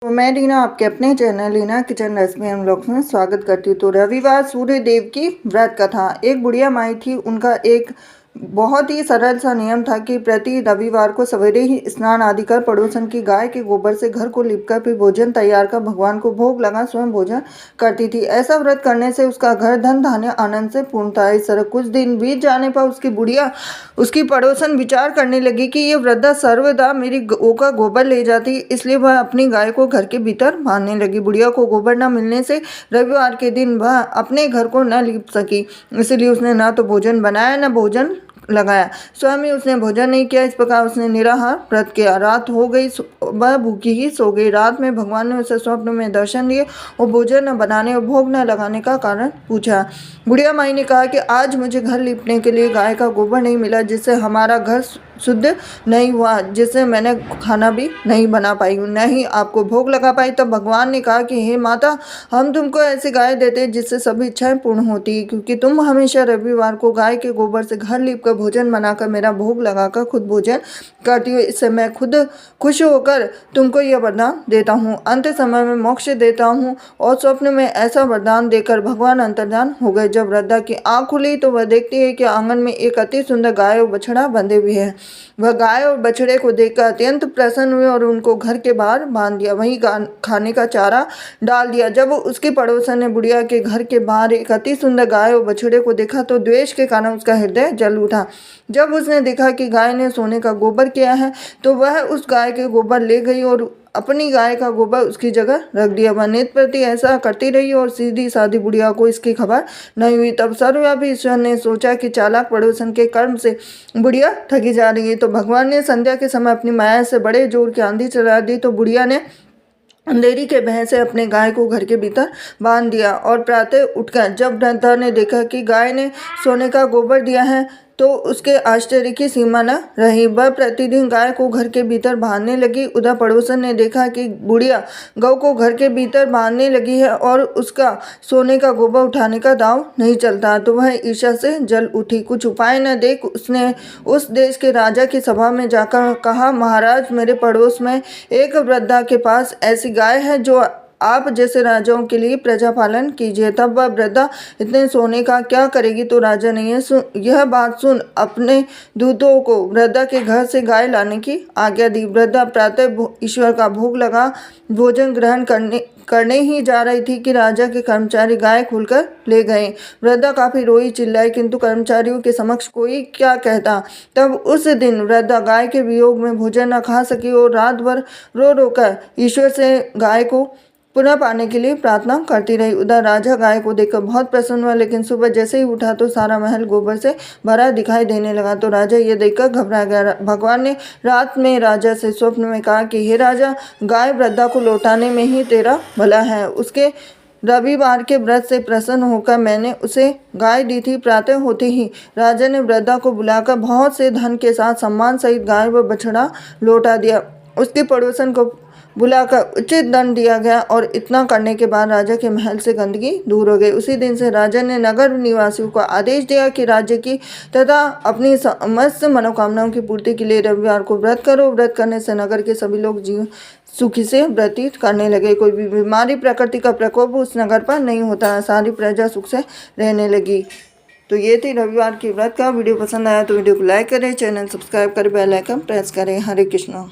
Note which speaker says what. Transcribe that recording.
Speaker 1: तो मैं रीना आपके अपने चैनल रीना किचन रेसिपी हम लोग में स्वागत करती हूँ। तो रविवार सूर्य देव की व्रत कथा। एक बुढ़िया माई थी, उनका एक बहुत ही सरल सा नियम था कि प्रति रविवार को सवेरे ही स्नान आदि कर पड़ोसन की गाय के गोबर से घर को लिपकर फिर भोजन तैयार कर भगवान को भोग लगा स्वयं भोजन करती थी। ऐसा व्रत करने से उसका घर धन धान्य आनंद से पूर्ण था। इस तरह कुछ दिन बीत जाने पर उसकी बुढ़िया उसकी पड़ोसन विचार करने लगी कि ये वृद्धा सर्वदा मेरी गौ का गोबर ले जाती, इसलिए वह अपनी गाय को घर के भीतर बांधने लगी। बुढ़िया को गोबर न मिलने से रविवार के दिन वह अपने घर को न लिप सकी, इसलिए उसने न तो भोजन बनाया न भोजन लगाया। स्वयं ही उसने भोजन नहीं किया। इस प्रकार उसने निराहार व्रत किया। रात हो गई, वह भूखी ही सो गई। रात में भगवान ने उसे स्वप्न में दर्शन दिए और भोजन न बनाने और भोग न लगाने का कारण पूछा। बुढ़िया माई ने कहा कि आज मुझे घर लिपने के लिए गाय का गोबर नहीं मिला, जिससे हमारा घर शुद्ध नहीं हुआ, जिससे मैंने खाना भी नहीं बना पाई हूँ, न ही आपको भोग लगा पाई। तब भगवान ने कहा कि हे माता, हम तुमको ऐसी गाय देते जिससे सभी इच्छाएं पूर्ण होती, क्योंकि तुम हमेशा रविवार को गाय के गोबर से घर लीपकर भोजन बनाकर मेरा भोग लगाकर खुद भोजन करती हो। इससे मैं खुद खुश होकर तुमको यह वरदान देता हूँ, अंत समय में मोक्ष देता हूँ। और स्वप्न में ऐसा वरदान देकर भगवान अंतर्धान हो गए। जब वृद्धा की आँख खुली तो वह देखती है कि आंगन में एक अति सुंदर गाय और बछड़ा बंधे हुए हैं। वह गाय और बछड़े को देखकर अत्यंत प्रसन्न हुए और उनको घर के बाहर बांध दिया, वहीं खाने का चारा डाल दिया। जब उसके पड़ोसन ने बुढ़िया के घर के बाहर एक अति सुंदर गाय और बछड़े को देखा तो द्वेष के कारण उसका हृदय जल उठा। जब उसने देखा कि गाय ने सोने का गोबर किया है तो वह उस गाय के गोबर ले गई और अपनी गाय का गोबर उसकी जगह रख दिया। वह नित्य प्रति ऐसा करती रही और सीधी सादी बुढ़िया को इसकी खबर नहीं हुई। तब सर्वव्यापी ईश्वर ने सोचा कि चालाक पड़ोसन के कर्म से बुढ़िया ठगी जा रही है, तो भगवान ने संध्या के समय अपनी माया से बड़े जोर की आंधी चला दी। तो बुढ़िया ने अंधेरी के भय से अपने गाय को घर के भीतर बांध दिया और प्रातः उठकर जब वृद्धा ने देखा कि गाय ने सोने का गोबर दिया है तो उसके आश्चर्य की सीमा न रही। वह प्रतिदिन गाय को घर के भीतर बांधने लगी। उधर पड़ोसन ने देखा कि बुढ़िया गौ को घर के भीतर बांधने लगी है और उसका सोने का गोबर उठाने का दांव नहीं चलता, तो वह ईर्ष्या से जल उठी। कुछ उपाय न देख उसने उस देश के राजा की सभा में जाकर कहा, महाराज, मेरे पड़ोस में एक वृद्धा के पास ऐसी गाय है जो आप जैसे राजाओं के लिए प्रजा पालन कीजिए। तब वह वृद्धा इतने सोने का क्या करेगी? तो राजा ने यह बात सुन अपने दूतों को वृद्धा के घर से गाय लाने की आज्ञा दी। वृद्धा प्रातः ईश्वर का भोग लगा भोजन ग्रहण करने ही जा रही थी कि राजा के कर्मचारी गाय खोलकर ले गए। वृद्धा काफी रोई चिल्लाई, किंतु कर्मचारियों के समक्ष कोई क्या कहता। तब उस दिन वृद्धा गाय के वियोग में भोजन न खा सकी और रात भर रो रोकर ईश्वर से गाय को पुनः पाने के लिए प्रार्थना करती रही। उधर राजा गाय को देखकर बहुत प्रसन्न हुआ, लेकिन सुबह जैसे ही उठा तो सारा महल गोबर से भरा दिखाई देने लगा। तो राजा ये देखकर घबरा गया। भगवान ने रात में राजा से स्वप्न में कहा कि हे राजा, गाय वृद्धा को लौटाने में ही तेरा भला है। उसके रविवार के व्रत से प्रसन्न होकर मैंने उसे गाय दी थी। प्रातः होते ही राजा ने वृद्धा को बुलाकर बहुत से धन के साथ सम्मान सहित गाय व बछड़ा लौटा दिया। उसके पड़ोसन को बुलाकर उचित दंड दिया गया और इतना करने के बाद राजा के महल से गंदगी दूर हो गई। उसी दिन से राजा ने नगर निवासियों को आदेश दिया कि राज्य की तथा अपनी समस्त मनोकामनाओं की पूर्ति के लिए रविवार को व्रत करो। व्रत करने से नगर के सभी लोग जीवन सुखी से व्यतीत करने लगे। कोई भी बीमारी, प्रकृति का प्रकोप उस नगर पर नहीं होता। सारी प्रजा सुख से रहने लगी। तो ये थी रविवार की व्रत का। वीडियो पसंद आया तो वीडियो को लाइक करें, चैनल सब्सक्राइब करें, बेल आइकन प्रेस करें। हरे कृष्णा।